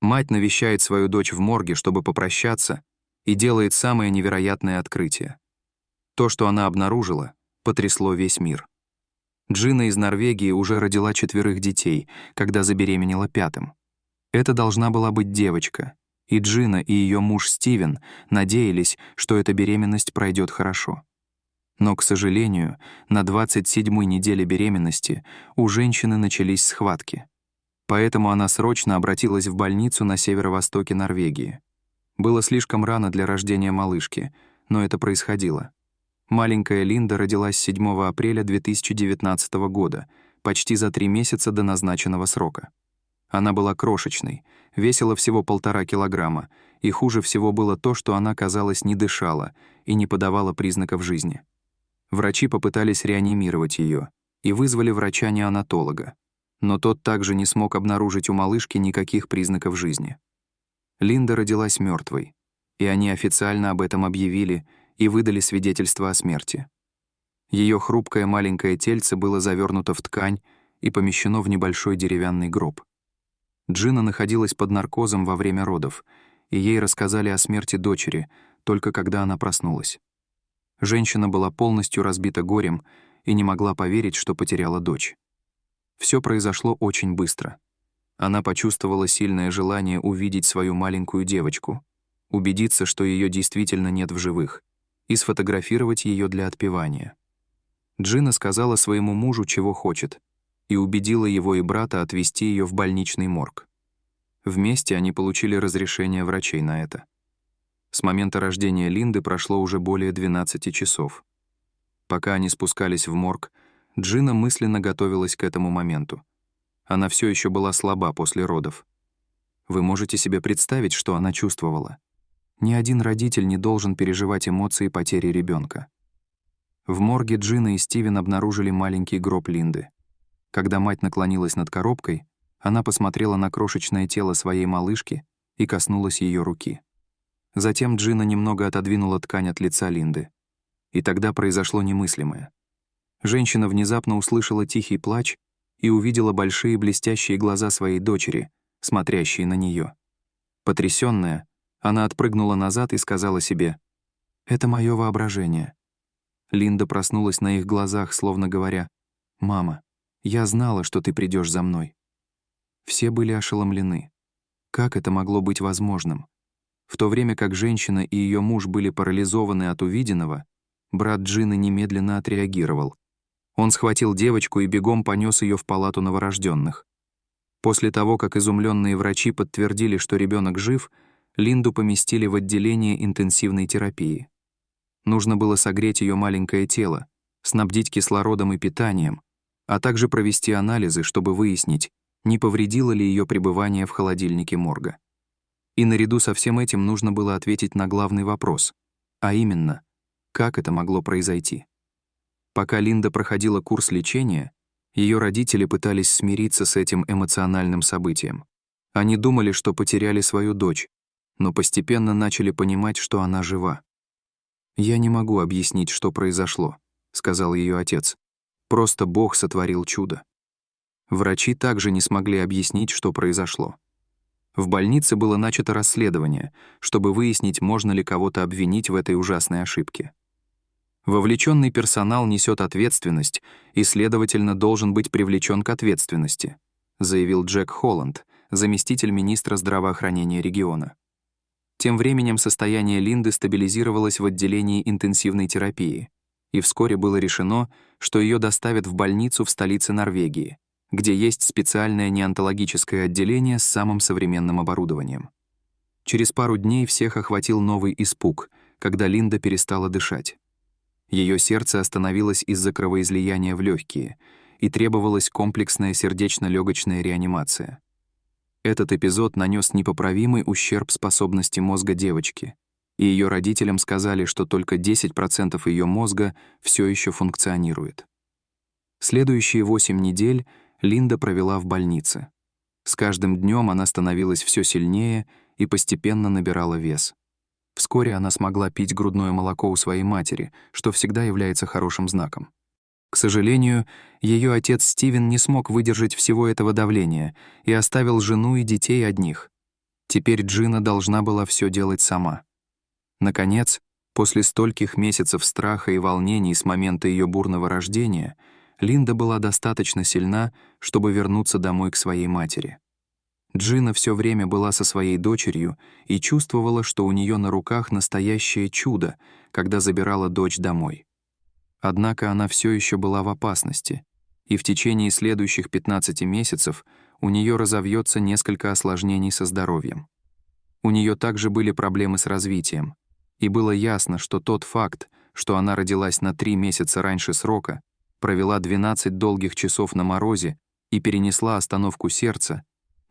Мать навещает свою дочь в морге, чтобы попрощаться, и делает самое невероятное открытие. То, что она обнаружила, потрясло весь мир. Джина из Норвегии уже родила 4 детей, когда забеременела 5-м. Это должна была быть девочка, и Джина и ее муж Стивен надеялись, что эта беременность пройдет хорошо. Но, к сожалению, на 27-й неделе беременности у женщины начались схватки. Поэтому она срочно обратилась в больницу на северо-востоке Норвегии. Было слишком рано для рождения малышки, но это происходило. Маленькая Линда родилась 7 апреля 2019 года, почти за 3 месяца до назначенного срока. Она была крошечной, весила всего 1,5 килограмма, и хуже всего было то, что она, казалось, не дышала и не подавала признаков жизни. Врачи попытались реанимировать ее и вызвали врача-неонатолога, но тот также не смог обнаружить у малышки никаких признаков жизни. Линда родилась мертвой, и они официально об этом объявили и выдали свидетельство о смерти. Ее хрупкое маленькое тельце было завернуто в ткань и помещено в небольшой деревянный гроб. Джина находилась под наркозом во время родов, и ей рассказали о смерти дочери, только когда она проснулась. Женщина была полностью разбита горем и не могла поверить, что потеряла дочь. Все произошло очень быстро. Она почувствовала сильное желание увидеть свою маленькую девочку, убедиться, что ее действительно нет в живых, и сфотографировать ее для отпевания. Джина сказала своему мужу, чего хочет, и убедила его и брата отвезти ее в больничный морг. Вместе они получили разрешение врачей на это. С момента рождения Линды прошло уже более 12 часов. Пока они спускались в морг, Джина мысленно готовилась к этому моменту. Она все еще была слаба после родов. Вы можете себе представить, что она чувствовала? Ни один родитель не должен переживать эмоции потери ребенка. В морге Джина и Стивен обнаружили маленький гроб Линды. Когда мать наклонилась над коробкой, она посмотрела на крошечное тело своей малышки и коснулась ее руки. Затем Джина немного отодвинула ткань от лица Линды. И тогда произошло немыслимое. Женщина внезапно услышала тихий плач и увидела большие блестящие глаза своей дочери, смотрящие на нее. Потрясённая, она отпрыгнула назад и сказала себе: «Это мое воображение». Линда проснулась на их глазах, словно говоря: «Мама, я знала, что ты придешь за мной». Все были ошеломлены. Как это могло быть возможным? В то время как женщина и ее муж были парализованы от увиденного, брат Джины немедленно отреагировал. Он схватил девочку и бегом понес ее в палату новорожденных. После того, как изумленные врачи подтвердили, что ребенок жив, Линду поместили в отделение интенсивной терапии. Нужно было согреть ее маленькое тело, снабдить кислородом и питанием, а также провести анализы, чтобы выяснить, не повредило ли ее пребывание в холодильнике морга. И наряду со всем этим нужно было ответить на главный вопрос, а именно, как это могло произойти. Пока Линда проходила курс лечения, ее родители пытались смириться с этим эмоциональным событием. Они думали, что потеряли свою дочь, но постепенно начали понимать, что она жива. «Я не могу объяснить, что произошло», — сказал ее отец. «Просто Бог сотворил чудо». Врачи также не смогли объяснить, что произошло. В больнице было начато расследование, чтобы выяснить, можно ли кого-то обвинить в этой ужасной ошибке. Вовлеченный персонал несет ответственность и, следовательно, должен быть привлечен к ответственности, заявил Джек Холланд, заместитель министра здравоохранения региона. Тем временем состояние Линды стабилизировалось в отделении интенсивной терапии, и вскоре было решено, что ее доставят в больницу в столице Норвегии, где есть специальное неонатологическое отделение с самым современным оборудованием. Через пару дней всех охватил новый испуг, когда Линда перестала дышать. Ее сердце остановилось из-за кровоизлияния в легкие, и требовалась комплексная сердечно-легочная реанимация. Этот эпизод нанес непоправимый ущерб способности мозга девочки, и ее родителям сказали, что только 10% ее мозга все еще функционирует. Следующие 8 недель Линда провела в больнице. С каждым днем она становилась все сильнее и постепенно набирала вес. Вскоре она смогла пить грудное молоко у своей матери, что всегда является хорошим знаком. К сожалению, ее отец Стивен не смог выдержать всего этого давления и оставил жену и детей одних. Теперь Джина должна была все делать сама. Наконец, после стольких месяцев страха и волнений с момента ее бурного рождения, Линда была достаточно сильна, чтобы вернуться домой к своей матери. Джина все время была со своей дочерью и чувствовала, что у нее на руках настоящее чудо, когда забирала дочь домой. Однако она все еще была в опасности, и в течение следующих 15 месяцев у нее разовьется несколько осложнений со здоровьем. У нее также были проблемы с развитием, и было ясно, что тот факт, что она родилась на 3 месяца раньше срока, провела 12 долгих часов на морозе и перенесла остановку сердца,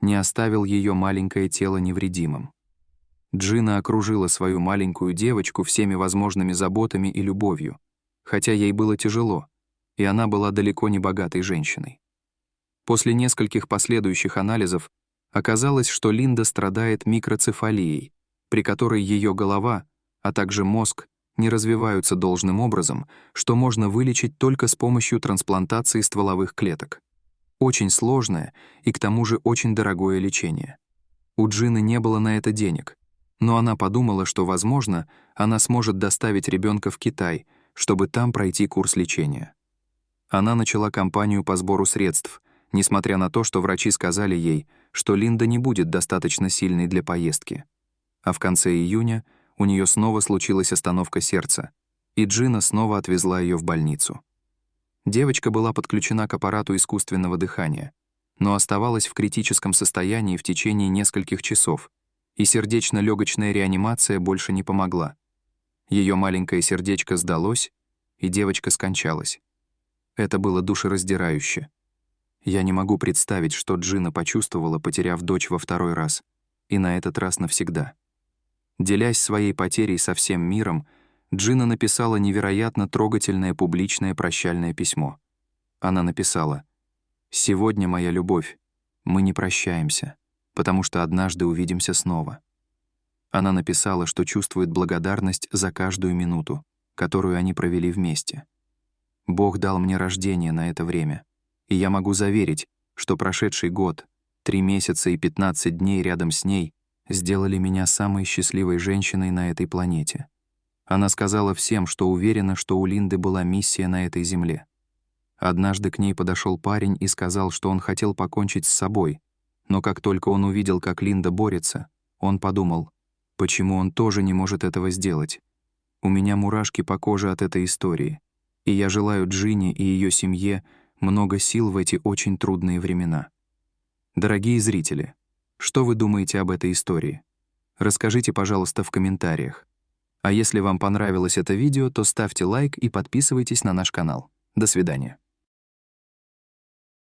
не оставил ее маленькое тело невредимым. Джина окружила свою маленькую девочку всеми возможными заботами и любовью, хотя ей было тяжело, и она была далеко не богатой женщиной. После нескольких последующих анализов оказалось, что Линда страдает микроцефалией, при которой ее голова, а также мозг не развиваются должным образом, что можно вылечить только с помощью трансплантации стволовых клеток. Очень сложное и к тому же очень дорогое лечение. У Джины не было на это денег, но она подумала, что, возможно, она сможет доставить ребенка в Китай, чтобы там пройти курс лечения. Она начала кампанию по сбору средств, несмотря на то, что врачи сказали ей, что Линда не будет достаточно сильной для поездки. А в конце июня у нее снова случилась остановка сердца, и Джина снова отвезла ее в больницу. Девочка была подключена к аппарату искусственного дыхания, но оставалась в критическом состоянии в течение нескольких часов, и сердечно-легочная реанимация больше не помогла. Ее маленькое сердечко сдалось, и девочка скончалась. Это было душераздирающе. Я не могу представить, что Джина почувствовала, потеряв дочь во второй раз, и на этот раз навсегда. Делясь своей потерей со всем миром, Джина написала невероятно трогательное публичное прощальное письмо. Она написала: «Сегодня, моя любовь, мы не прощаемся, потому что однажды увидимся снова». Она написала, что чувствует благодарность за каждую минуту, которую они провели вместе. «Бог дал мне рождение на это время, и я могу заверить, что прошедший год, 3 месяца и 15 дней рядом с ней сделали меня самой счастливой женщиной на этой планете». Она сказала всем, что уверена, что у Линды была миссия на этой земле. Однажды к ней подошел парень и сказал, что он хотел покончить с собой, но как только он увидел, как Линда борется, он подумал, почему он тоже не может этого сделать. У меня мурашки по коже от этой истории, и я желаю Джине и ее семье много сил в эти очень трудные времена. Дорогие зрители, что вы думаете об этой истории? Расскажите, пожалуйста, в комментариях. А если вам понравилось это видео, то ставьте лайк и подписывайтесь на наш канал. До свидания.